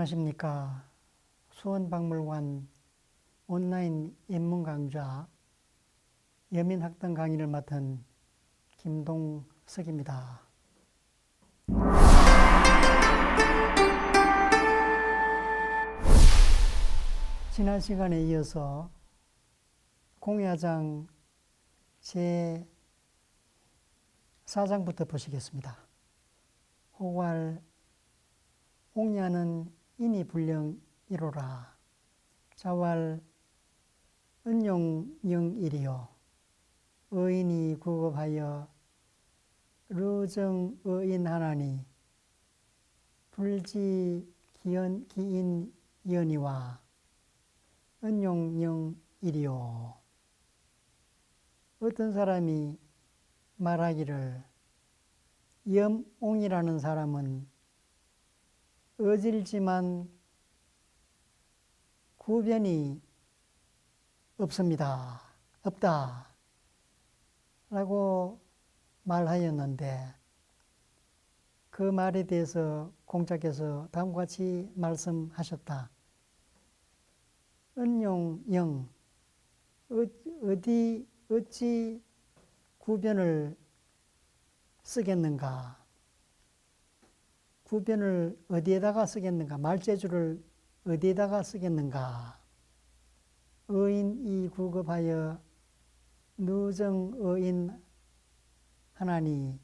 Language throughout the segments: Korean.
안녕하십니까. 수원박물관 온라인 입문 강좌 여민학당 강의를 맡은 김동석입니다. 지난 시간에 이어서 공야장 제 4장부터 보시겠습니다. 호괄 옥냐는 인이 불령이로라. 자왈 은용영일이요. 의인이 구급하여 르정의인하나니 불지 기인연이와 은용영일이요. 어떤 사람이 말하기를 염옹이라는 사람은 어질지만 구변이 없습니다. 없다. 라고 말하였는데 그 말에 대해서 공자께서 다음과 같이 말씀하셨다. 은용영, 어찌 구변을 쓰겠는가? 구변을 어디에다가 쓰겠는가? 말재주를 어디에다가 쓰겠는가? 의인이 구급하여 누정의인 하나니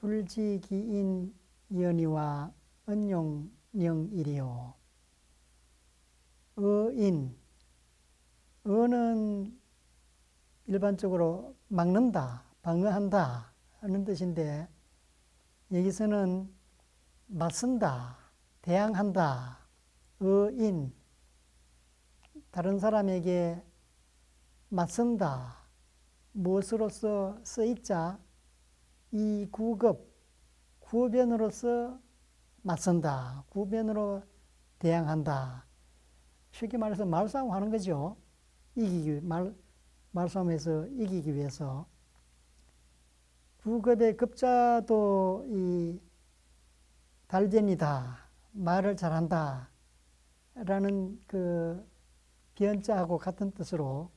불지기인 연이와 은용영이리요. 의인, 의는 일반적으로 막는다, 방어한다 하는 뜻인데 여기서는 맞선다, 대항한다, 의인, 다른 사람에게 맞선다, 무엇으로서 쓰이자 이 구급, 구변으로서 맞선다, 구변으로 대항한다. 쉽게 말해서 말싸움 하는 거죠. 말싸움에서 이기기 위해서. 구급의 급자도 이 달변이다, 말을 잘한다 라는 그 변자하고 같은 뜻으로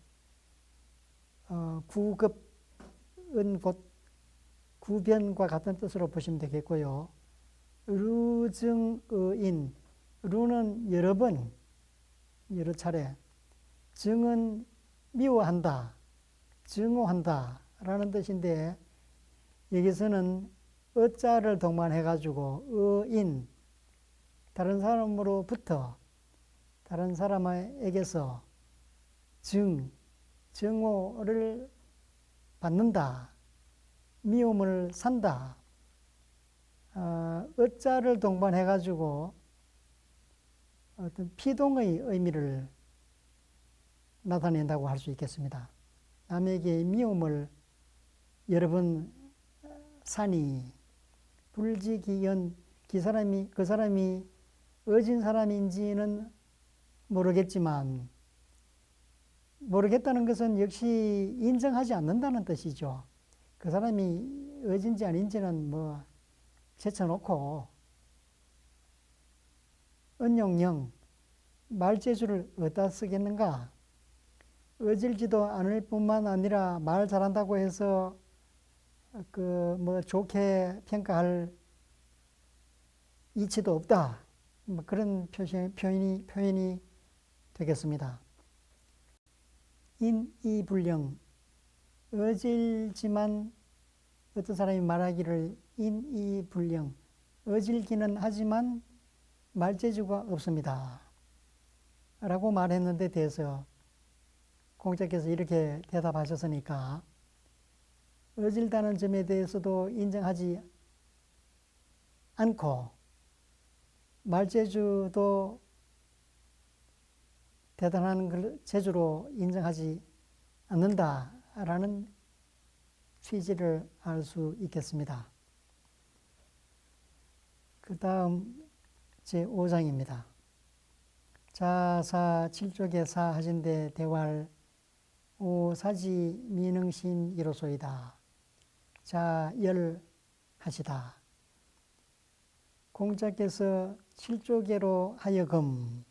구급은 곧 구변과 같은 뜻으로 보시면 되겠고요. 르증의인, 르는 여러 번, 여러 차례, 증은 미워한다, 증오한다 라는 뜻인데 여기서는 어자를 동반해가지고 의인, 다른 사람으로부터 다른 사람에게서 증오를 받는다, 미움을 산다. 어자를 동반해가지고 어떤 피동의 의미를 나타낸다고 할 수 있겠습니다. 남에게 미움을 여러 번 사니 불지기연, 그 사람이 어진 사람인지는 모르겠지만 모르겠다는 것은 역시 인정하지 않는다는 뜻이죠. 그 사람이 어진지 아닌지는 뭐 제쳐놓고 은용영, 말재주를 어디다 쓰겠는가? 어질지도 않을 뿐만 아니라 말 잘한다고 해서 좋게 평가할 이치도 없다. 뭐 그런 표현이 되겠습니다. 인이불령, 어질지만 어떤 사람이 말하기를 인이불령, 어질기는 하지만 말재주가 없습니다. 라고 말했는데 대해서 공자께서 이렇게 대답하셨으니까 어질다는 점에 대해서도 인정하지 않고 말재주도 대단한 재주로 인정하지 않는다라는 취지를 알 수 있겠습니다. 그 다음 제5장입니다. 자사 7쪽에 사 하신데 대활 오사지 미능신 이로소이다. 자열 하시다. 공자께서 칠조계로 하여금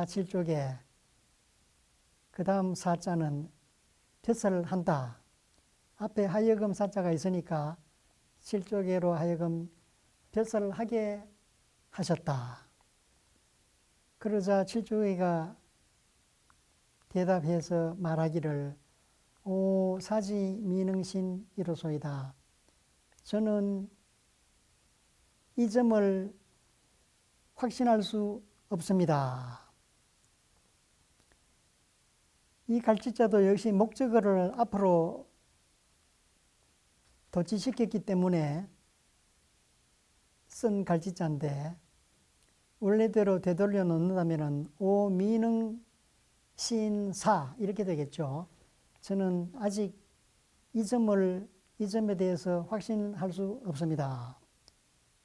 칠조계, 그 다음 사자는 벼슬 한다. 앞에 하여금 사자가 있으니까 칠조계로 하여금 벼슬 하게 하셨다. 그러자 칠조계가 대답해서 말하기를 오 사지 미능신 이로소이다. 저는 이 점을 확신할 수 없습니다. 이 갈지자도 역시 목적어를 앞으로 도치시켰기 때문에 쓴 갈지자인데 원래대로 되돌려 놓는다면 오미능신사 이렇게 되겠죠. 저는 아직 이 점에 대해서 확신할 수 없습니다.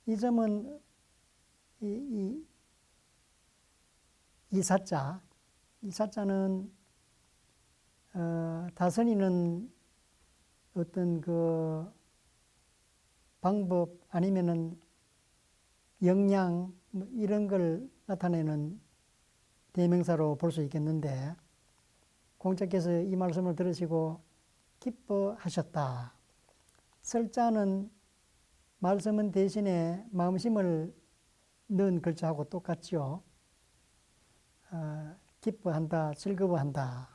이 점은 이 사자는 다스리는 어떤 그 방법 아니면은 역량 이런 걸 나타내는 대명사로 볼 수 있겠는데 공자께서 이 말씀을 들으시고 기뻐하셨다. 설자는 말씀은 대신에 마음심을 넣은 글자하고 똑같죠. 기뻐한다, 즐거워한다.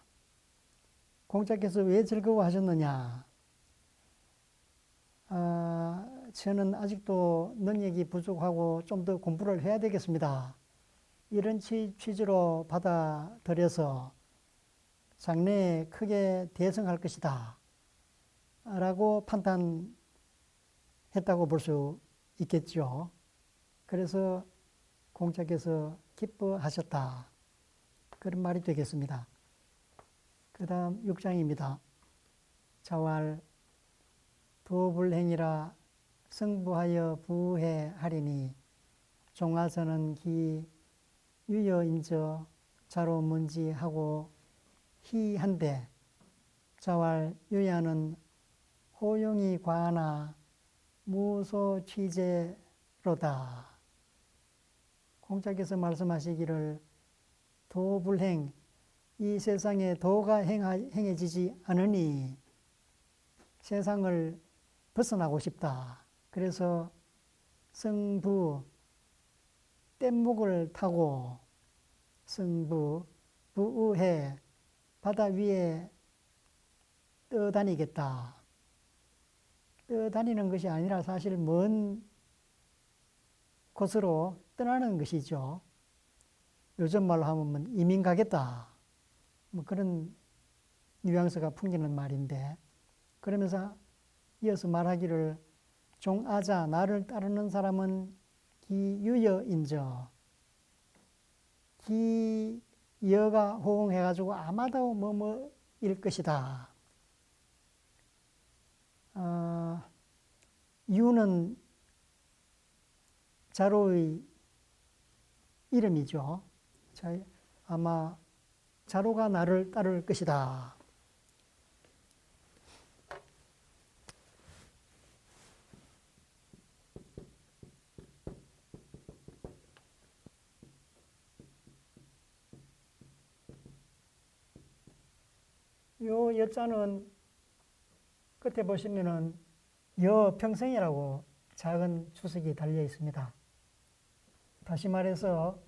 공자께서 왜 즐거워하셨느냐? 저는 아직도 능력이 부족하고 좀 더 공부를 해야 되겠습니다. 이런 취지로 받아들여서 장래에 크게 대성할 것이다. 라고 판단했다고 볼 수 있겠죠. 그래서 공자께서 기뻐하셨다. 그런 말이 되겠습니다. 그 다음 6장입니다. 자왈 도불행이라 승부하여 부해하리니 종아서는 기 유여인저 자로문지하고 희한데 자왈 유야는 호용이 과하나 무소취제로다. 공자께서 말씀하시기를 도불행, 이 세상에 도가 행해지지 않으니 세상을 벗어나고 싶다. 그래서 승부, 뗏목을 타고 승부, 부우해, 바다 위에 떠다니겠다. 떠다니는 것이 아니라 사실 먼 곳으로 떠나는 것이죠. 요즘 말로 하면 이민 가겠다. 뭐 그런 뉘앙스가 풍기는 말인데, 그러면서 이어서 말하기를 종아자 나를 따르는 사람은 기유여인저, 기여가 호응해가지고 아마도 뭐뭐일 것이다. 유는 자로의 이름이죠. 아마 자로가 나를 따를 것이다. 요 여자는 끝에 보시면은 여평생이라고 작은 주석이 달려 있습니다. 다시 말해서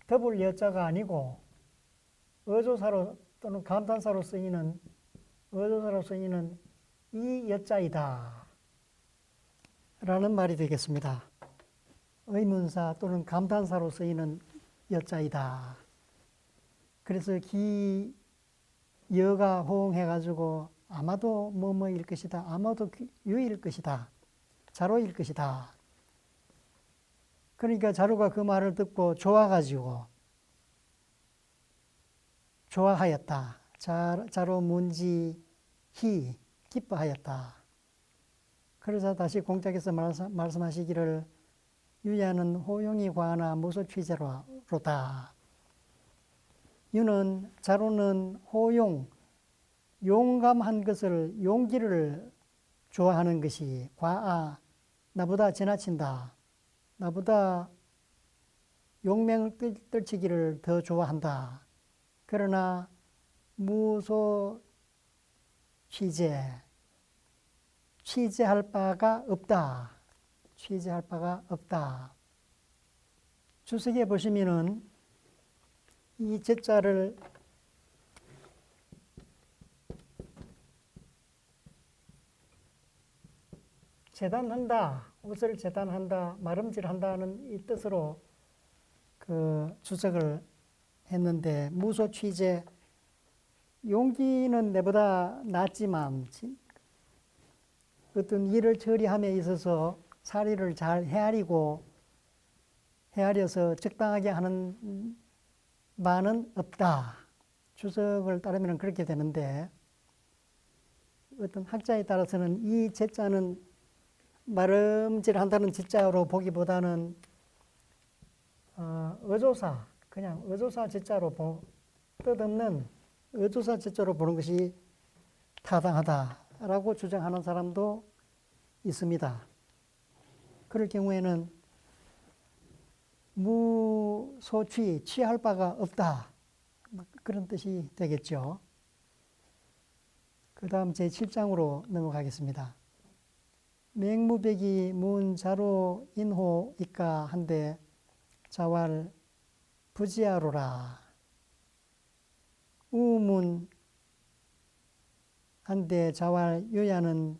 더블 여자가 아니고 어조사로 또는 감탄사로 쓰이는 이 여자이다 라는 말이 되겠습니다. 의문사 또는 감탄사로 쓰이는 여자이다. 그래서 여가 호응해가지고 아마도 뭐뭐일 것이다. 아마도 유일 것이다. 자로일 것이다. 그러니까 자로가 그 말을 듣고 좋아가지고 좋아하였다. 자로 문지희 기뻐하였다. 그래서 다시 공자께서 말씀하시기를 유야는 호용이 과하나 무소취제로다. 유는 자로는 호용, 용감한 것을 용기를 좋아하는 것이 과아 나보다 지나친다. 나보다 용맹을 떨치기를 더 좋아한다. 그러나 무소 취재할 바가 없다. 취재할 바가 없다. 주석에 보시면은 이 제자를 재단한다, 옷을 재단한다, 마름질한다는 이 뜻으로 그 주석을 했는데, 무소 취재, 용기는 내보다 낫지만 어떤 일을 처리함에 있어서 사리를 잘 헤아려서 적당하게 하는 바는 없다. 주석을 따르면 그렇게 되는데, 어떤 학자에 따라서는 이 제자는 마름질한다는 제자로 보기보다는 어조사, 그냥 어조사 제자로 뜻없는 어조사 제자로 보는 것이 타당하다라고 주장하는 사람도 있습니다. 그럴 경우에는 무소취, 취할 바가 없다, 그런 뜻이 되겠죠. 그 다음 제7장으로 넘어가겠습니다. 맹무백이 문자로 인호이까 한데 자왈 부지하로라. 우문 한데 자왈 요야는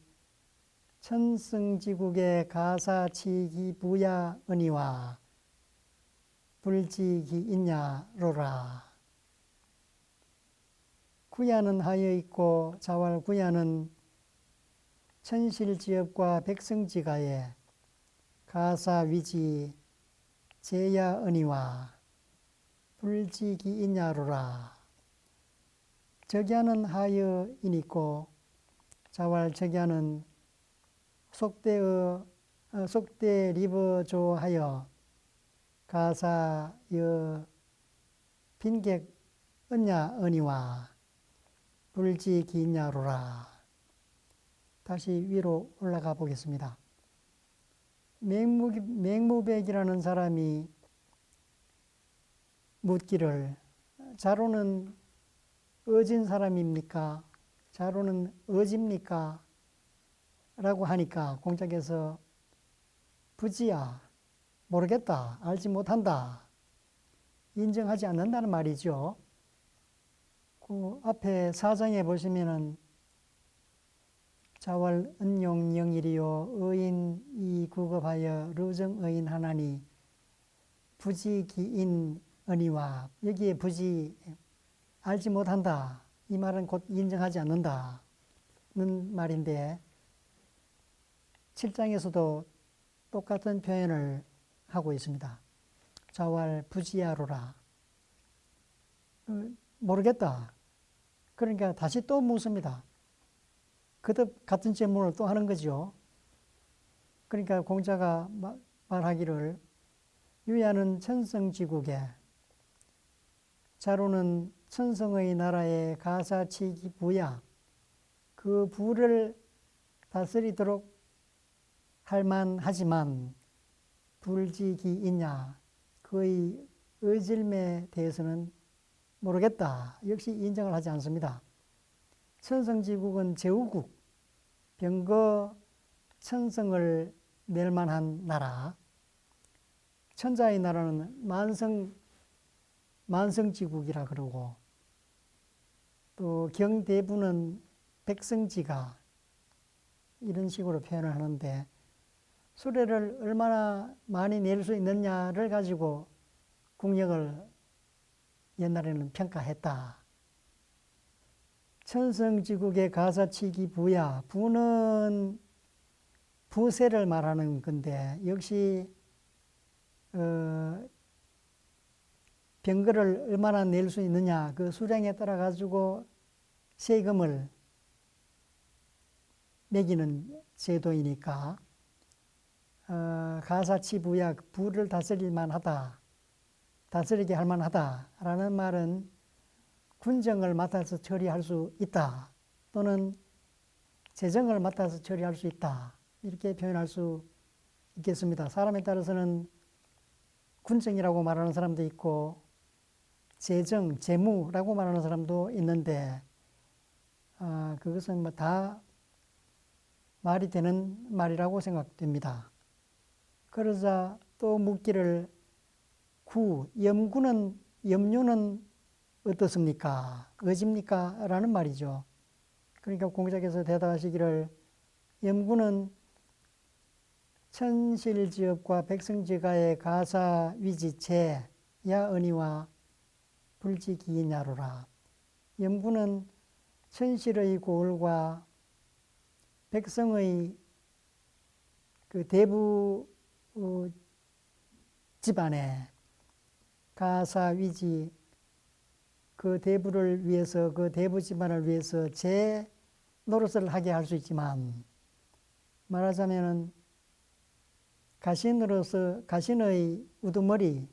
천승지국의 가사치기 부야 은이와 불지기 있냐로라. 구야는 하여 있고 자왈 구야는 천실지업과 백성지가에 가사위지 제야 은이와 불지기 있냐로라. 적야는 하여 인있고 자왈 적야는 속대 리버조하여 가사여 빈객 은야 은이와 불지기 있냐로라. 다시 위로 올라가 보겠습니다. 맹무백이라는 사람이 묻기를, 자로는 어진 사람입니까? 자로는 어집니까? 라고 하니까 공자께서 부지야, 모르겠다, 알지 못한다, 인정하지 않는다는 말이죠. 그 앞에 4장에 보시면은 자왈 은용 영일이요 의인 이 구급하여 르정 의인 하나니 부지기인 은이와, 여기에 부지, 알지 못한다, 이 말은 곧 인정하지 않는다는 말인데 7장에서도 똑같은 표현을 하고 있습니다. 자왈 부지야로라. 모르겠다. 그러니까 다시 또 묻습니다. 그듭 같은 질문을 또 하는 거죠. 그러니까 공자가 말하기를 유야는 천성지국에, 자로는 천성의 나라에 가사치기 부야, 그 부를 다스리도록 할만하지만 불지기 있냐, 그의 의질에 대해서는 모르겠다, 역시 인정을 하지 않습니다. 천성지국은 제후국, 병거 천성을 낼만한 나라, 천자의 나라는 만성지국이라 그러고, 또 경대부는 백성지가, 이런 식으로 표현을 하는데 수레를 얼마나 많이 낼 수 있느냐를 가지고 국력을 옛날에는 평가했다. 천성지국의 가사치기 부야, 부는 부세를 말하는 건데 역시 병거를 얼마나 낼 수 있느냐, 그 수량에 따라 가지고 세금을 매기는 제도이니까 가사치부야, 부를 다스리게 할 만하다라는 말은 군정을 맡아서 처리할 수 있다, 또는 재정을 맡아서 처리할 수 있다, 이렇게 표현할 수 있겠습니다. 사람에 따라서는 군정이라고 말하는 사람도 있고 재정, 재무라고 말하는 사람도 있는데 그것은 뭐 다 말이 되는 말이라고 생각됩니다. 그러자 또 묻기를 염류는 어떻습니까? 어집니까? 라는 말이죠. 그러니까 공자께서 대답하시기를 염구는 천실지업과 백성지가의 가사위지체 야언이와 불지기냐로라. 염구는 천실의 고을과 백성의 그 대부 집안에 가사위지 그 대부를 위해서 그 대부 집안을 위해서 제 노릇을 하게 할 수 있지만 말하자면은 가신의 우두머리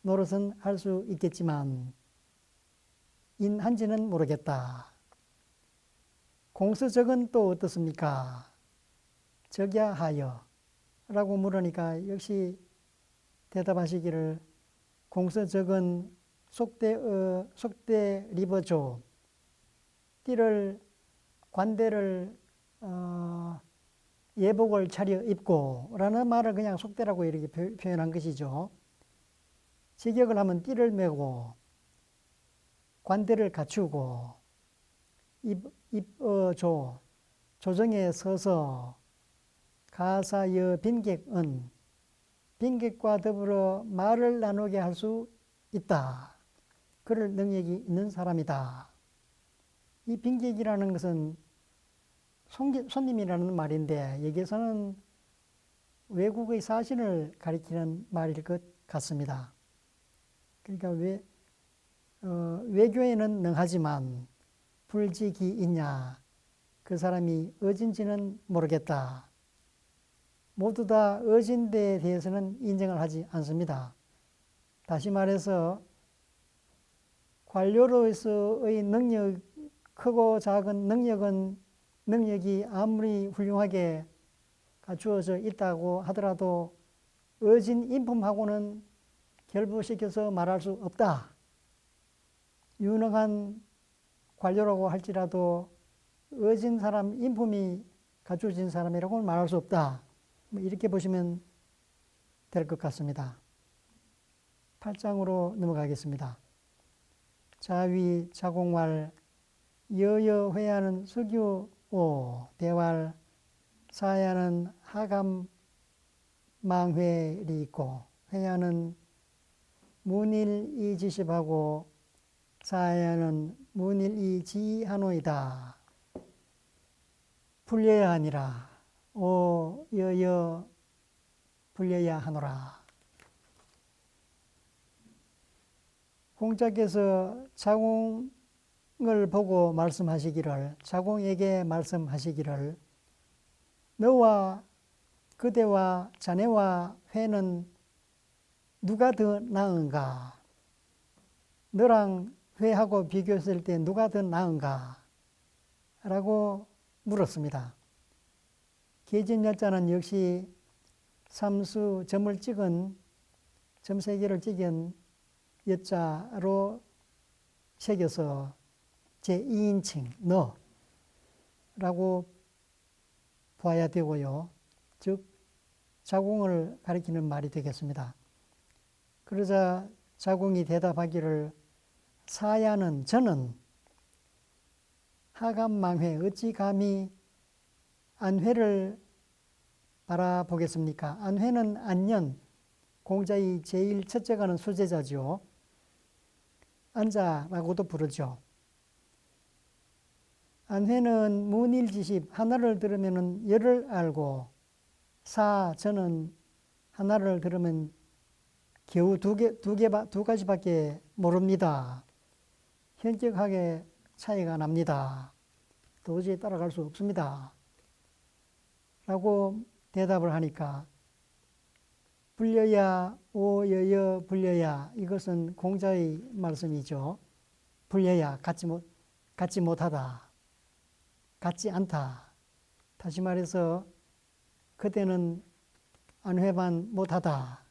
노릇은 할 수 있겠지만 인한지는 모르겠다. 공서적은 또 어떻습니까? 적야 하여 라고 물으니까 역시 대답하시기를 공서적은 속대 리버조 띠를 관대를 예복을 차려 입고 라는 말을 그냥 속대라고 이렇게 표현한 것이죠. 직역을 하면 띠를 메고 관대를 갖추고 조정에 서서 가사여 빈객은 빈객과 더불어 말을 나누게 할 수 있다. 그럴 능력이 있는 사람이다. 이 빈객이라는 것은 손님이라는 말인데 여기서는 외국의 사신을 가리키는 말일 것 같습니다. 그러니까 외교에는 능하지만 불직이 있냐 그 사람이 어진지는 모르겠다. 모두 다 어진 데에 대해서는 인정을 하지 않습니다. 다시 말해서 관료로서의 능력, 크고 작은 능력이 아무리 훌륭하게 갖추어져 있다고 하더라도 어진 인품하고는 결부시켜서 말할 수 없다. 유능한 관료라고 할지라도 어진 사람, 인품이 갖추어진 사람이라고는 말할 수 없다. 이렇게 보시면 될 것 같습니다. 8장으로 넘어가겠습니다. 자위, 자공왈, 여여회하는 수규오, 대왈, 사야는 하감, 망회리 있고, 회야는 문일이지십하고, 사야는 문일이지하노이다. 불려야 하니라. 오 여여 불려야 하노라. 공자께서 자공을 보고 자공에게 말씀하시기를 너와 그대와 자네와 회는 누가 더 나은가? 너랑 회하고 비교했을 때 누가 더 나은가? 라고 물었습니다. 계진여자는 역시 삼수 점을 찍은 점 3개를 찍은 여자로 새겨서 제2인칭 너라고 보아야 되고요. 즉 자공을 가리키는 말이 되겠습니다. 그러자 자공이 대답하기를 사야는 저는 하감망회 어찌 감히 안회를 바라보겠습니까? 안회는 안년, 공자의 제일 첫째가는 수제자죠. 안자라고도 부르죠. 안회는 문일지십, 하나를 들으면 열을 알고, 저는 하나를 들으면 겨우 두 가지밖에 모릅니다. 현격하게 차이가 납니다. 도저히 따라갈 수 없습니다. 라고 대답을 하니까 불려야 오여여 불려야 이것은 공자의 말씀이죠. 불려야 같지 못하다. 같지 않다. 다시 말해서 그때는 안회만 못하다.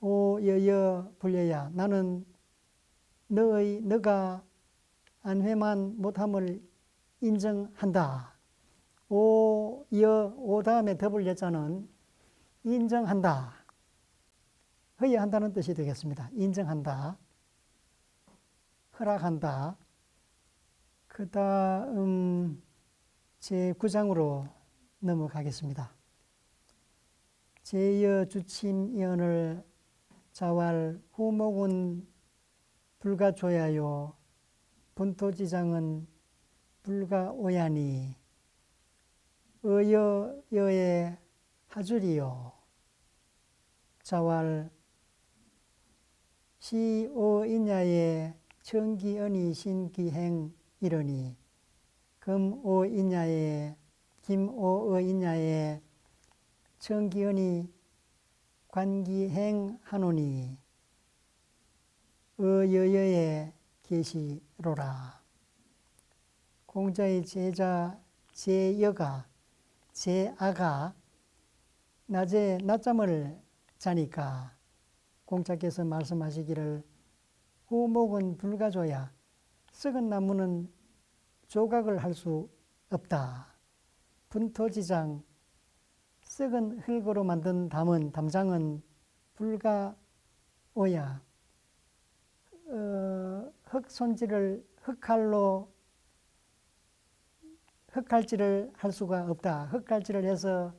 오 여여 불려야 나는 너가 안회만 못함을 인정한다. 오 다음에 더블 여자는 인정한다. 허여한다는 뜻이 되겠습니다. 인정한다. 허락한다. 그 다음 제9장으로 넘어가겠습니다. 제여 주침이언을 자왈 후목은 불가조야요 분토지장은 불가오야니 의여의 하주리요 자왈 시오인야의 청기언이 신기행 이러니 금오인야의 김오의인야의 청기언이 관기행 하노니 의여의 계시로라. 공자의 제자 제여가 제아가 낮에 낮잠을 자니까 공자께서 말씀하시기를 후목은 불가조야 썩은 나무는 조각을 할 수 없다. 분토지장 썩은 흙으로 만든 담장은 불가오야 흙칼질을 할 수가 없다. 흙칼질을 해서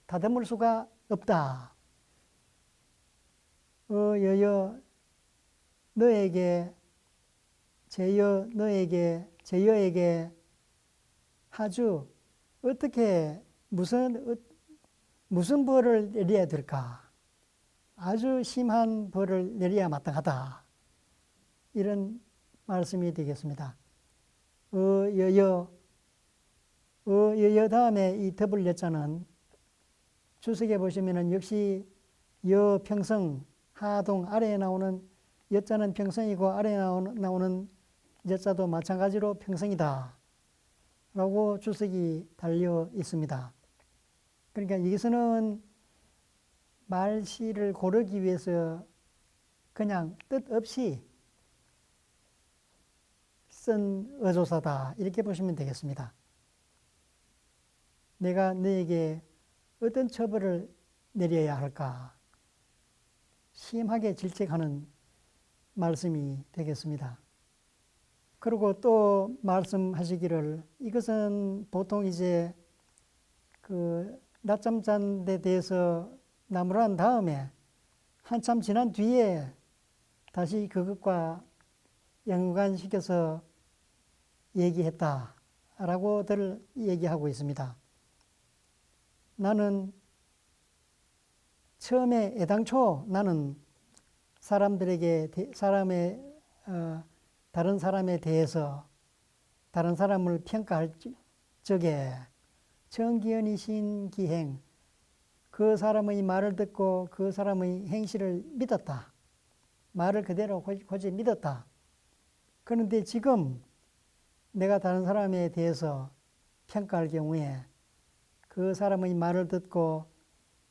다듬을 수가 없다. 여여 너에게 제여에게 하주 어떻게 무슨 벌을 내려야 될까? 아주 심한 벌을 내려야 마땅하다. 이런 말씀이 되겠습니다. 여여 다음에 이 더블 여자는 주석에 보시면은 역시 여평성 하동 아래에 나오는 여자는 평성이고 아래에 나오는 여자도 마찬가지로 평성이다. 라고 주석이 달려 있습니다. 그러니까 여기서는 말시를 고르기 위해서 그냥 뜻 없이 쓴 어조사다. 이렇게 보시면 되겠습니다. 내가 너에게 어떤 처벌을 내려야 할까? 심하게 질책하는 말씀이 되겠습니다. 그리고 또 말씀하시기를 이것은 보통 이제 그 낮잠 잔 데 대해서 나무란 다음에 한참 지난 뒤에 다시 그것과 연관시켜서 얘기했다라고들 얘기하고 있습니다. 나는 처음에 애당초 나는 다른 사람에 대해서 다른 사람을 평가할 적에 청기현이 신기행 그 사람의 말을 듣고 그 사람의 행실을 믿었다. 말을 그대로 고지 믿었다. 그런데 지금 내가 다른 사람에 대해서 평가할 경우에 그 사람의 말을 듣고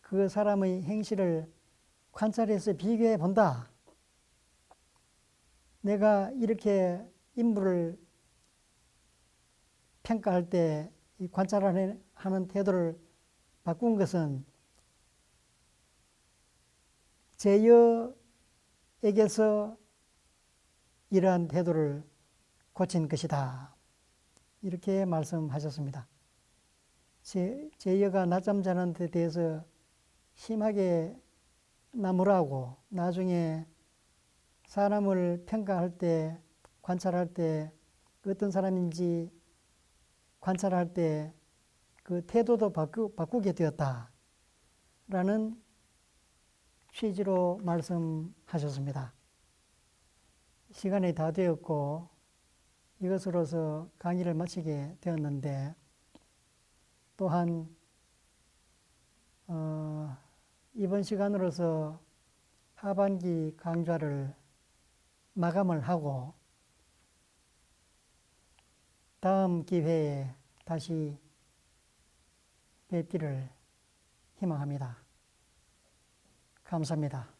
그 사람의 행실을 관찰해서 비교해 본다. 내가 이렇게 인물을 평가할 때 관찰하는 태도를 바꾼 것은 제여에게서 이러한 태도를 고친 것이다. 이렇게 말씀하셨습니다. 제여가 낮잠 자는 데 대해서 심하게 나무라고 나중에 사람을 평가할 때 관찰할 때 어떤 사람인지 관찰할 때 그 태도도 바꾸게 되었다. 라는 취지로 말씀하셨습니다. 시간이 다 되었고 이것으로서 강의를 마치게 되었는데 또한 이번 시간으로서 하반기 강좌를 마감을 하고 다음 기회에 다시 뵙기를 희망합니다. 감사합니다.